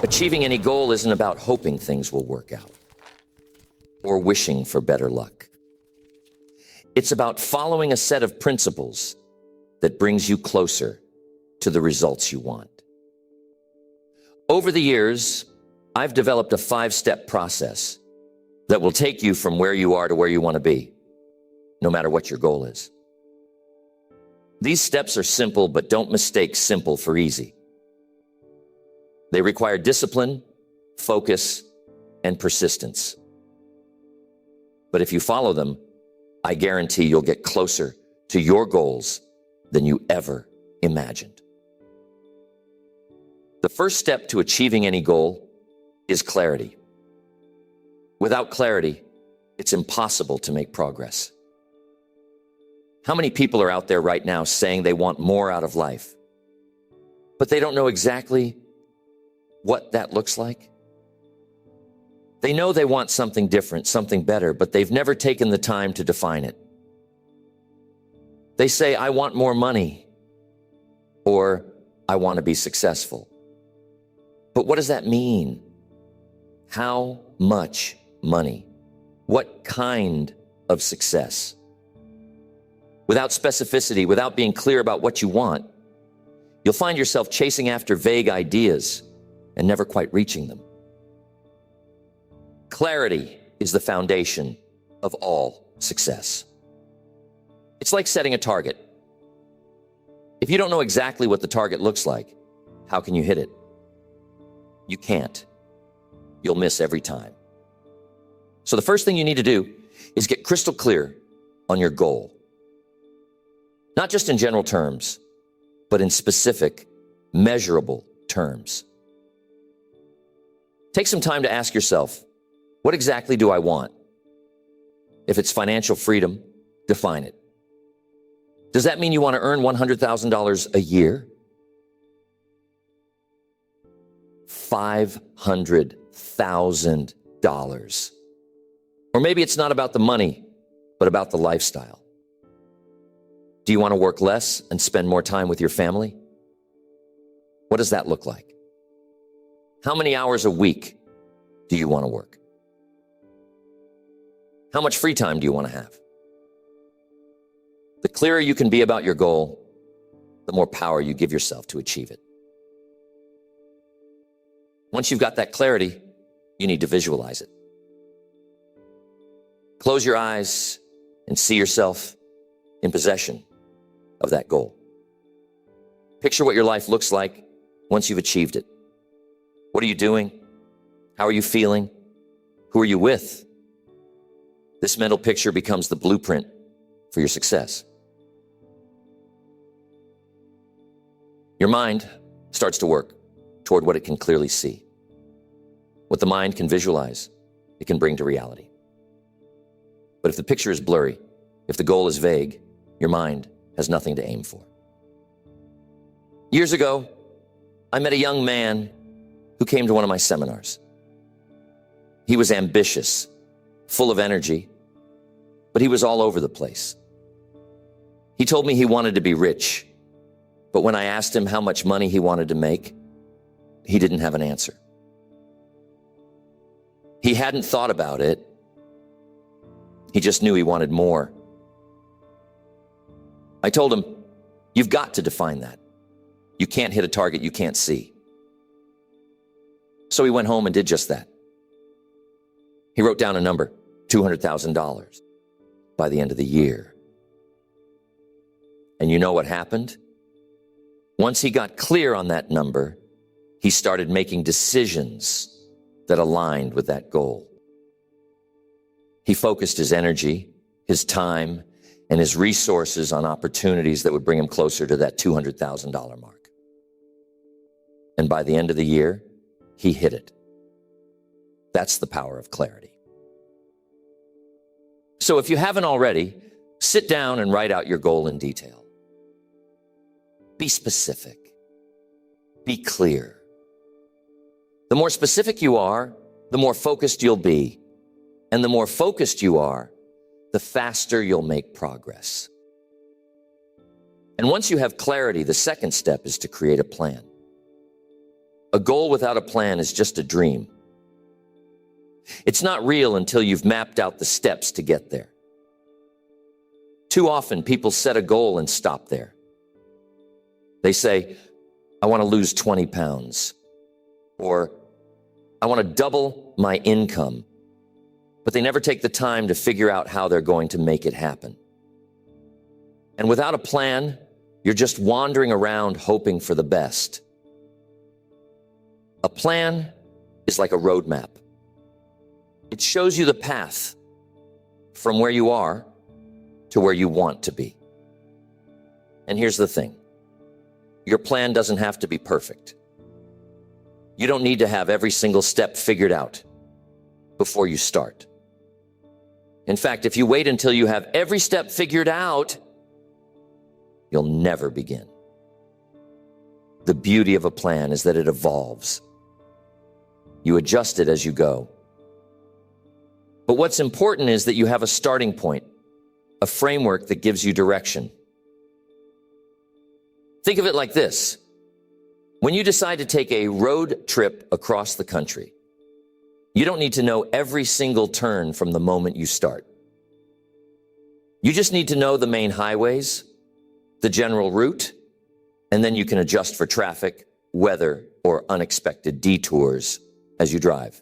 Achieving any goal isn't about hoping things will work out or wishing for better luck. It's about following a set of principles that brings you closer to the results you want. Over the years, I've developed a 5-step process that will take you from where you are to where you want to be, no matter what your goal is. These steps are simple, but don't mistake simple for easy. They require discipline, focus, and persistence. But if you follow them, I guarantee you'll get closer to your goals than you ever imagined. The first step to achieving any goal is clarity. Without clarity, it's impossible to make progress. How many people are out there right now saying they want more out of life, but they don't know exactly what that looks like? They know they want something different, something better, but they've never taken the time to define it. They say, I want more money, or I want to be successful. But what does that mean? How much money? What kind of success? Without specificity, without being clear about what you want, you'll find yourself chasing after vague ideas and never quite reaching them. Clarity is the foundation of all success. It's like setting a target. If you don't know exactly what the target looks like, how can you hit it? You can't. You'll miss every time. So the first thing you need to do is get crystal clear on your goal. Not just in general terms, but in specific, measurable terms. Take some time to ask yourself, what exactly do I want? If it's financial freedom, define it. Does that mean you want to earn $100,000 a year? $500,000. Or maybe it's not about the money, but about the lifestyle. Do you want to work less and spend more time with your family? What does that look like? How many hours a week do you want to work? How much free time do you want to have? The clearer you can be about your goal, the more power you give yourself to achieve it. Once you've got that clarity, you need to visualize it. Close your eyes and see yourself in possession of that goal. Picture what your life looks like once you've achieved it. What are you doing? How are you feeling? Who are you with? This mental picture becomes the blueprint for your success. Your mind starts to work toward what it can clearly see. What the mind can visualize, it can bring to reality. But if the picture is blurry, if the goal is vague, your mind has nothing to aim for. Years ago, I met a young man who came to one of my seminars. He was ambitious, full of energy, but he was all over the place. He told me he wanted to be rich, but when I asked him how much money he wanted to make, he didn't have an answer. He hadn't thought about it. He just knew he wanted more. I told him, you've got to define that. You can't hit a target you can't see. So he went home and did just that. He wrote down a number, $200,000 by the end of the year. And you know what happened? Once he got clear on that number, he started making decisions that aligned with that goal. He focused his energy, his time, and his resources on opportunities that would bring him closer to that $200,000 mark. And by the end of the year, he hit it. That's the power of clarity. So if you haven't already, sit down and write out your goal in detail. Be specific. Be clear. The more specific you are, the more focused you'll be. And the more focused you are, the faster you'll make progress. And once you have clarity, the second step is to create a plan. A goal without a plan is just a dream. It's not real until you've mapped out the steps to get there. Too often, people set a goal and stop there. They say, I want to lose 20 pounds, or I want to double my income, but they never take the time to figure out how they're going to make it happen. And without a plan, you're just wandering around hoping for the best. A plan is like a roadmap. It shows you the path from where you are to where you want to be. And here's the thing. Your plan doesn't have to be perfect. You don't need to have every single step figured out before you start. In fact, if you wait until you have every step figured out, you'll never begin. The beauty of a plan is that it evolves. You adjust it as you go. But what's important is that you have a starting point, a framework that gives you direction. Think of it like this. When you decide to take a road trip across the country, you don't need to know every single turn from the moment you start. You just need to know the main highways, the general route, and then you can adjust for traffic, weather, or unexpected detours as you drive.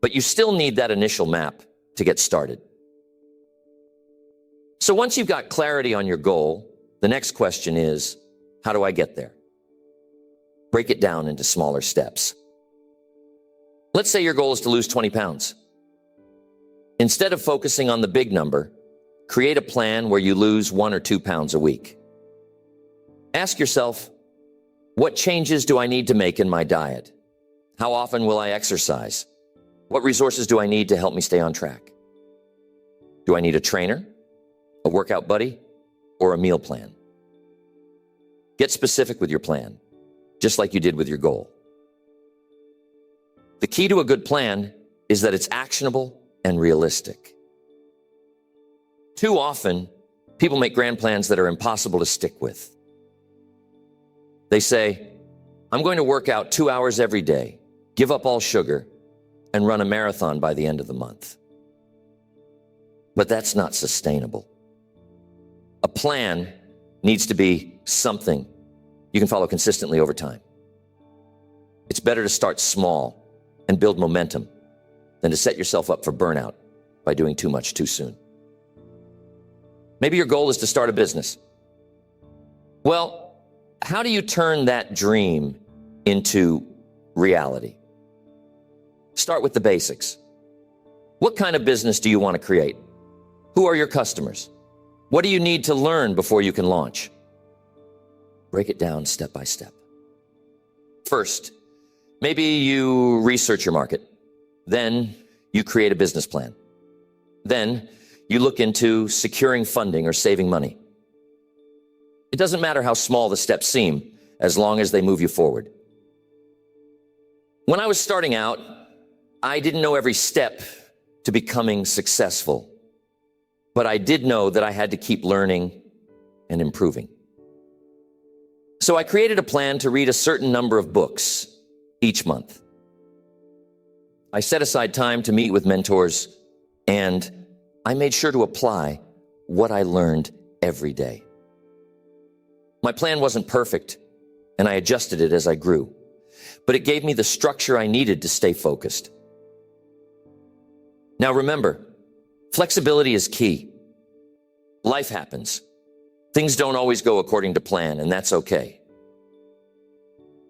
But you still need that initial map to get started. So once you've got clarity on your goal, the next question is, how do I get there? Break it down into smaller steps. Let's say your goal is to lose 20 pounds. Instead of focusing on the big number, create a plan where you lose 1 or 2 pounds a week. Ask yourself, what changes do I need to make in my diet? How often will I exercise? What resources do I need to help me stay on track? Do I need a trainer, a workout buddy, or a meal plan? Get specific with your plan, just like you did with your goal. The key to a good plan is that it's actionable and realistic. Too often, people make grand plans that are impossible to stick with. They say, I'm going to work out 2 hours every day, give up all sugar, and run a marathon by the end of the month. But that's not sustainable. A plan needs to be something you can follow consistently over time. It's better to start small and build momentum than to set yourself up for burnout by doing too much too soon. Maybe your goal is to start a business. Well, how do you turn that dream into reality? Start with the basics. What kind of business do you want to create? Who are your customers? What do you need to learn before you can launch? Break it down step by step. First, maybe you research your market. Then you create a business plan. Then you look into securing funding or saving money. It doesn't matter how small the steps seem, as long as they move you forward. When I was starting out, I didn't know every step to becoming successful, but I did know that I had to keep learning and improving. So I created a plan to read a certain number of books each month. I set aside time to meet with mentors, and I made sure to apply what I learned every day. My plan wasn't perfect, and I adjusted it as I grew, but it gave me the structure I needed to stay focused. Now remember, flexibility is key. Life happens. Things don't always go according to plan, and that's okay.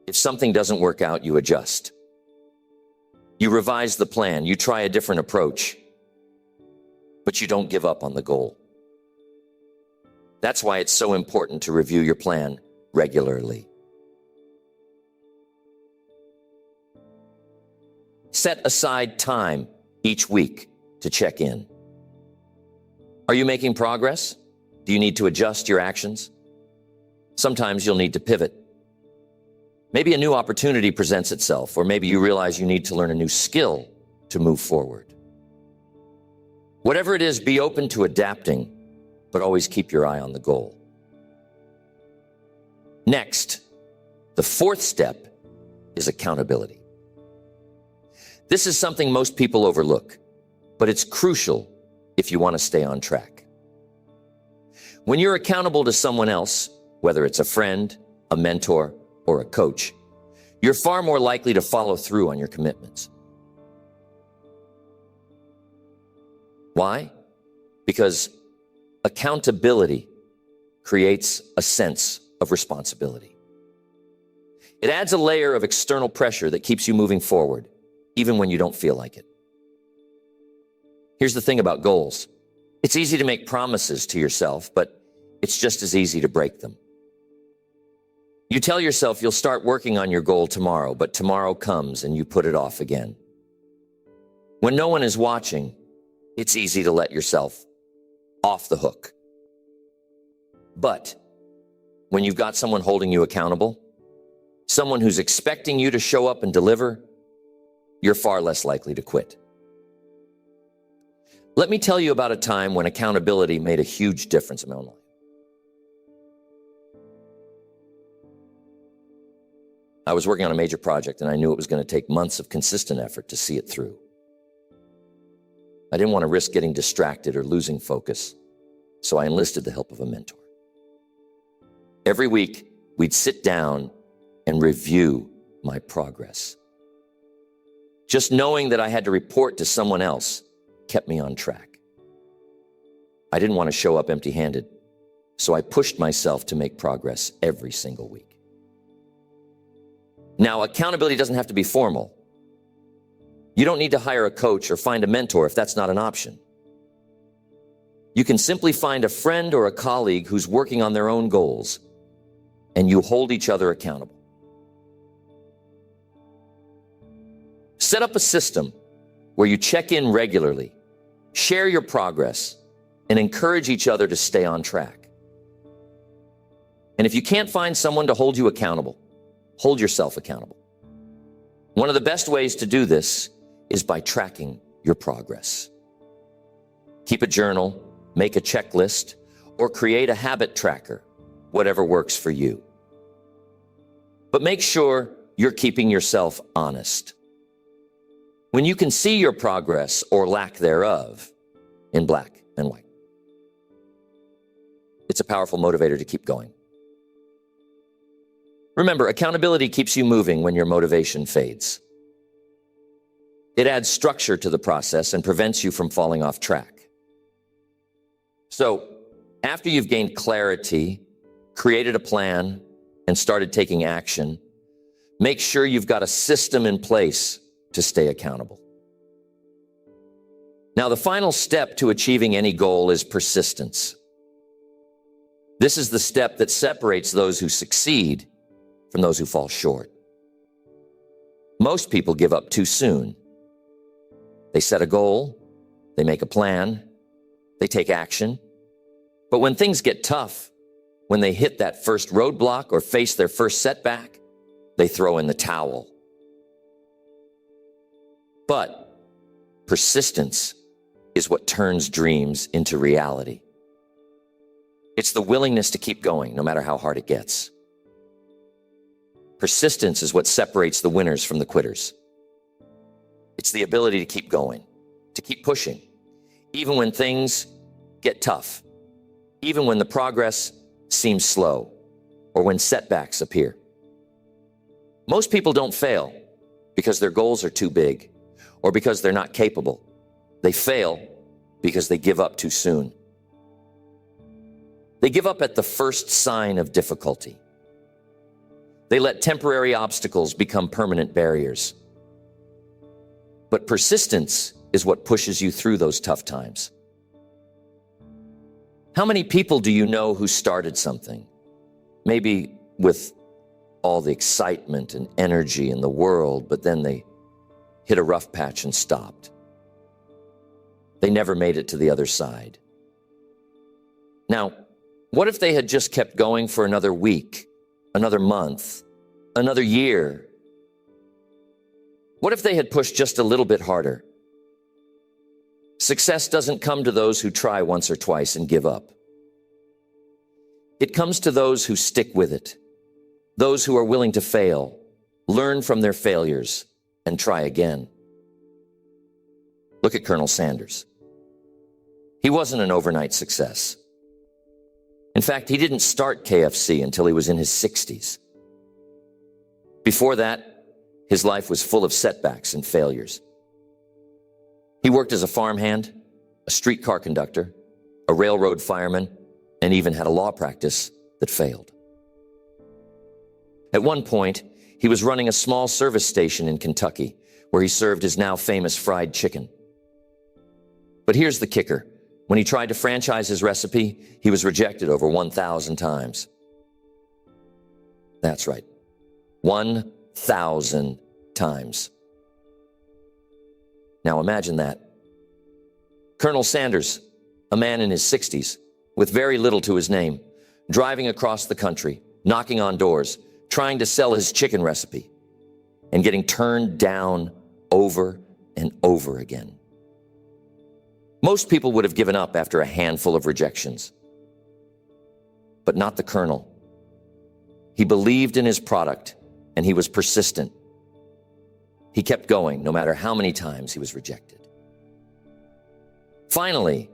If something doesn't work out, you adjust. You revise the plan, you try a different approach, but you don't give up on the goal. That's why it's so important to review your plan regularly. Set aside time each week to check in. Are you making progress? Do you need to adjust your actions? Sometimes you'll need to pivot. Maybe a new opportunity presents itself, or maybe you realize you need to learn a new skill to move forward. Whatever it is, be open to adapting, but always keep your eye on the goal. Next, the fourth step is accountability. This is something most people overlook, but it's crucial if you want to stay on track. When you're accountable to someone else, whether it's a friend, a mentor, or a coach, you're far more likely to follow through on your commitments. Why? Because accountability creates a sense of responsibility. It adds a layer of external pressure that keeps you moving forward, even when you don't feel like it. Here's the thing about goals. It's easy to make promises to yourself, but it's just as easy to break them. You tell yourself you'll start working on your goal tomorrow, but tomorrow comes and you put it off again. When no one is watching, it's easy to let yourself off the hook. But when you've got someone holding you accountable, someone who's expecting you to show up and deliver, you're far less likely to quit. Let me tell you about a time when accountability made a huge difference in my own life. I was working on a major project and I knew it was going to take months of consistent effort to see it through. I didn't want to risk getting distracted or losing focus, so I enlisted the help of a mentor. Every week, we'd sit down and review my progress. Just knowing that I had to report to someone else kept me on track. I didn't want to show up empty-handed, so I pushed myself to make progress every single week. Now, accountability doesn't have to be formal. You don't need to hire a coach or find a mentor if that's not an option. You can simply find a friend or a colleague who's working on their own goals, and you hold each other accountable. Set up a system where you check in regularly, share your progress, and encourage each other to stay on track. And if you can't find someone to hold you accountable, hold yourself accountable. One of the best ways to do this is by tracking your progress. Keep a journal, make a checklist, or create a habit tracker, whatever works for you. But make sure you're keeping yourself honest. When you can see your progress or lack thereof in black and white, it's a powerful motivator to keep going. Remember, accountability keeps you moving when your motivation fades. It adds structure to the process and prevents you from falling off track. So, after you've gained clarity, created a plan, and started taking action, make sure you've got a system in place to stay accountable. Now, the final step to achieving any goal is persistence. This is the step that separates those who succeed from those who fall short. Most people give up too soon. They set a goal, they make a plan, they take action. But when things get tough, when they hit that first roadblock or face their first setback, they throw in the towel. But persistence is what turns dreams into reality. It's the willingness to keep going, no matter how hard it gets. Persistence is what separates the winners from the quitters. It's the ability to keep going, to keep pushing, even when things get tough, even when the progress seems slow, or when setbacks appear. Most people don't fail because their goals are too big, or because they're not capable. They fail because they give up too soon. They give up at the first sign of difficulty. They let temporary obstacles become permanent barriers. But persistence is what pushes you through those tough times. How many people do you know who started something, maybe with all the excitement and energy in the world, but then they hit a rough patch and stopped? They never made it to the other side. Now, what if they had just kept going for another week, another month, another year? What if they had pushed just a little bit harder? Success doesn't come to those who try once or twice and give up. It comes to those who stick with it, those who are willing to fail, learn from their failures, and try again. Look at Colonel Sanders. He wasn't an overnight success. In fact, he didn't start KFC until he was in his 60s. Before that, his life was full of setbacks and failures. He worked as a farmhand, a streetcar conductor, a railroad fireman, and even had a law practice that failed. At one point, he was running a small service station in Kentucky where he served his now famous fried chicken. But here's the kicker. When he tried to franchise his recipe, he was rejected over 1,000 times. That's right, 1,000 times. Now imagine that. Colonel Sanders, a man in his 60s, with very little to his name, driving across the country, knocking on doors, trying to sell his chicken recipe, and getting turned down over and over again. Most people would have given up after a handful of rejections. But not the Colonel. He believed in his product, and he was persistent. He kept going no matter how many times he was rejected. Finally,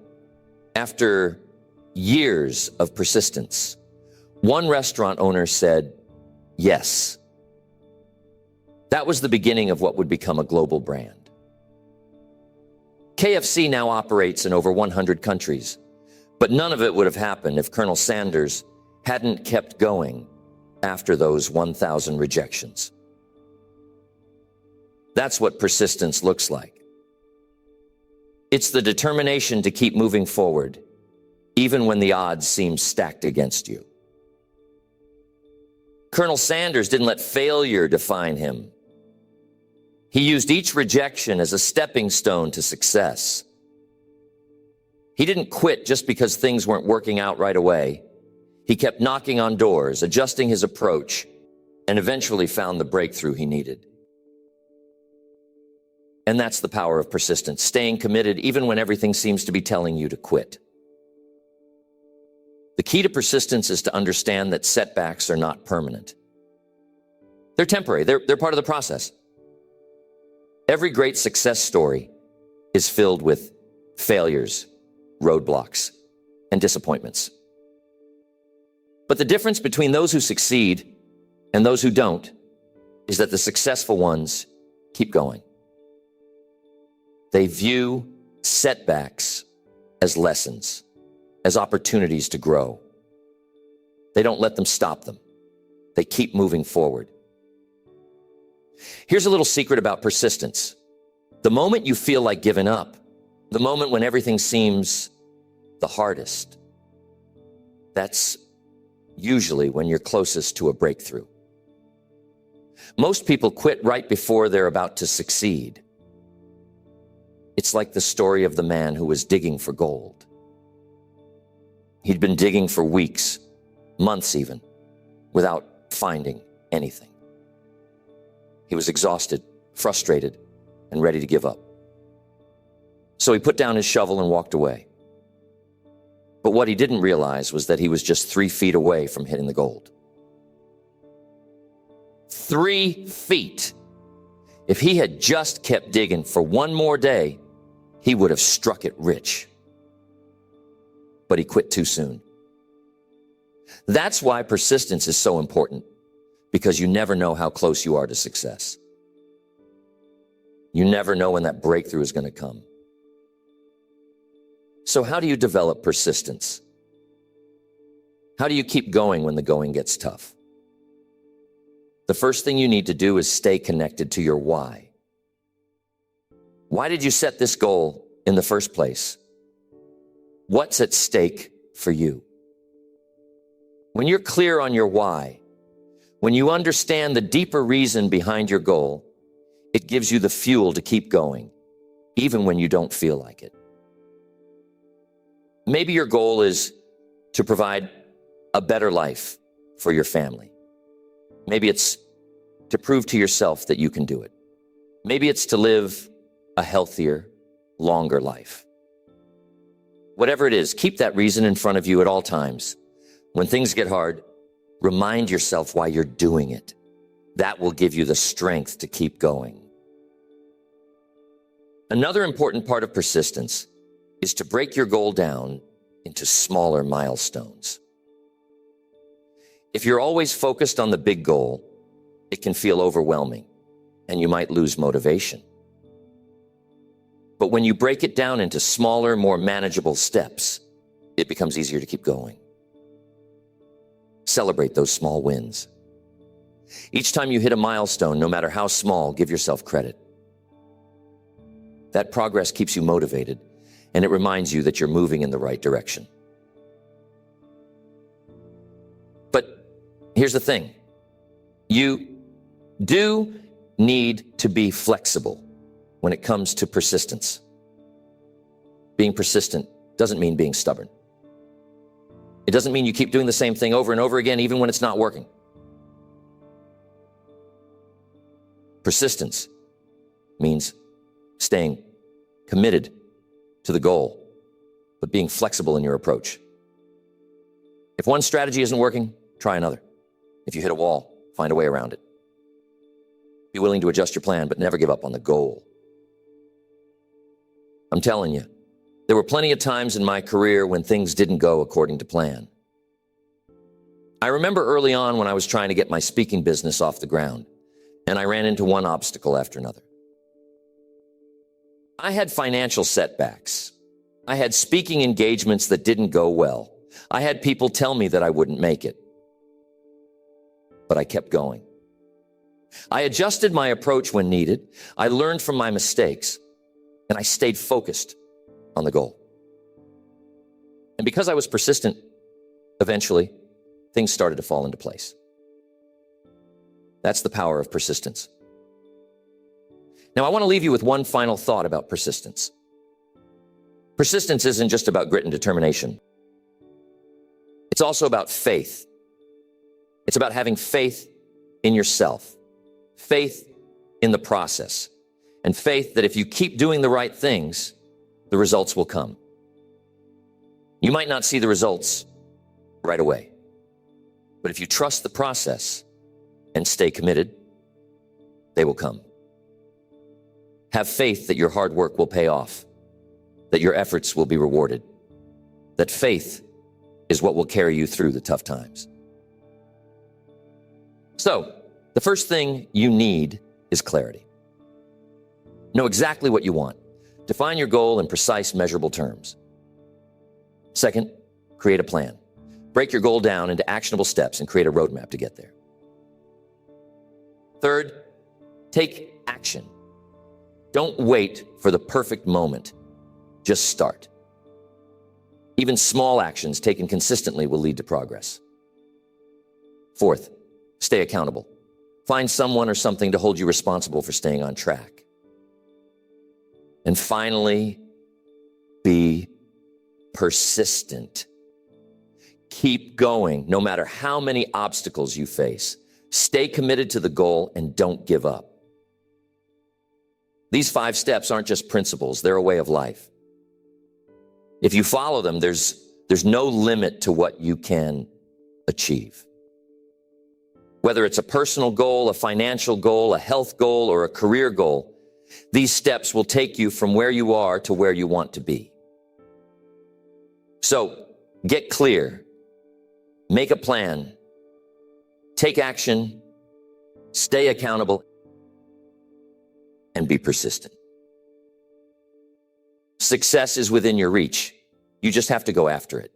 after years of persistence, one restaurant owner said, yes. That was the beginning of what would become a global brand. KFC now operates in over 100 countries, but none of it would have happened if Colonel Sanders hadn't kept going after those 1,000 rejections. That's what persistence looks like. It's the determination to keep moving forward, even when the odds seem stacked against you. Colonel Sanders didn't let failure define him. He used each rejection as a stepping stone to success. He didn't quit just because things weren't working out right away. He kept knocking on doors, adjusting his approach, and eventually found the breakthrough he needed. And that's the power of persistence, staying committed even when everything seems to be telling you to quit. The key to persistence is to understand that setbacks are not permanent. They're temporary. They're part of the process. Every great success story is filled with failures, roadblocks, and disappointments. But the difference between those who succeed and those who don't is that the successful ones keep going. They view setbacks as lessons, as opportunities to grow. They don't let them stop them. They keep moving forward. Here's a little secret about persistence. The moment you feel like giving up, the moment when everything seems the hardest, that's usually when you're closest to a breakthrough. Most people quit right before they're about to succeed. It's like the story of the man who was digging for gold. He'd been digging for weeks, months even, without finding anything. He was exhausted, frustrated, and ready to give up. So he put down his shovel and walked away. But what he didn't realize was that he was just 3 feet away from hitting the gold. 3 feet. If he had just kept digging for one more day, he would have struck it rich. But he quit too soon. That's why persistence is so important, because you never know how close you are to success. You never know when that breakthrough is going to come. So how do you develop persistence? How do you keep going when the going gets tough? The first thing you need to do is stay connected to your why. Why did you set this goal in the first place? What's at stake for you? When you're clear on your why, when you understand the deeper reason behind your goal, it gives you the fuel to keep going, even when you don't feel like it. Maybe your goal is to provide a better life for your family. Maybe it's to prove to yourself that you can do it. Maybe it's to live a healthier, longer life. Whatever it is, keep that reason in front of you at all times. When things get hard, remind yourself why you're doing it. That will give you the strength to keep going. Another important part of persistence is to break your goal down into smaller milestones. If you're always focused on the big goal, it can feel overwhelming and you might lose motivation. But when you break it down into smaller, more manageable steps, it becomes easier to keep going. Celebrate those small wins. Each time you hit a milestone, no matter how small, give yourself credit. That progress keeps you motivated, and it reminds you that you're moving in the right direction. But here's the thing. You do need to be flexible when it comes to persistence. Being persistent doesn't mean being stubborn. It doesn't mean you keep doing the same thing over and over again, even when it's not working. Persistence means staying committed to the goal, but being flexible in your approach. If one strategy isn't working, try another. If you hit a wall, find a way around it. Be willing to adjust your plan, but never give up on the goal. I'm telling you, there were plenty of times in my career when things didn't go according to plan. I remember early on when I was trying to get my speaking business off the ground, and I ran into one obstacle after another. I had financial setbacks. I had speaking engagements that didn't go well. I had people tell me that I wouldn't make it. But I kept going. I adjusted my approach when needed. I learned from my mistakes, and I stayed focused on the goal. And because I was persistent, eventually, things started to fall into place. That's the power of persistence. Now, I want to leave you with one final thought about persistence. Persistence isn't just about grit and determination. It's also about faith. It's about having faith in yourself, faith in the process, and faith that if you keep doing the right things, the results will come. You might not see the results right away, but if you trust the process and stay committed, they will come. Have faith that your hard work will pay off, that your efforts will be rewarded, that faith is what will carry you through the tough times. So, the first thing you need is clarity. Know exactly what you want. Define your goal in precise, measurable terms. Second, create a plan. Break your goal down into actionable steps and create a roadmap to get there. Third, take action. Don't wait for the perfect moment. Just start. Even small actions taken consistently will lead to progress. Fourth, stay accountable. Find someone or something to hold you responsible for staying on track. And finally, be persistent. Keep going no matter how many obstacles you face. Stay committed to the goal and don't give up. These 5 steps aren't just principles, they're a way of life. If you follow them, there's no limit to what you can achieve. Whether it's a personal goal, a financial goal, a health goal, or a career goal, these steps will take you from where you are to where you want to be. So, get clear, make a plan, take action, stay accountable, and be persistent. Success is within your reach. You just have to go after it.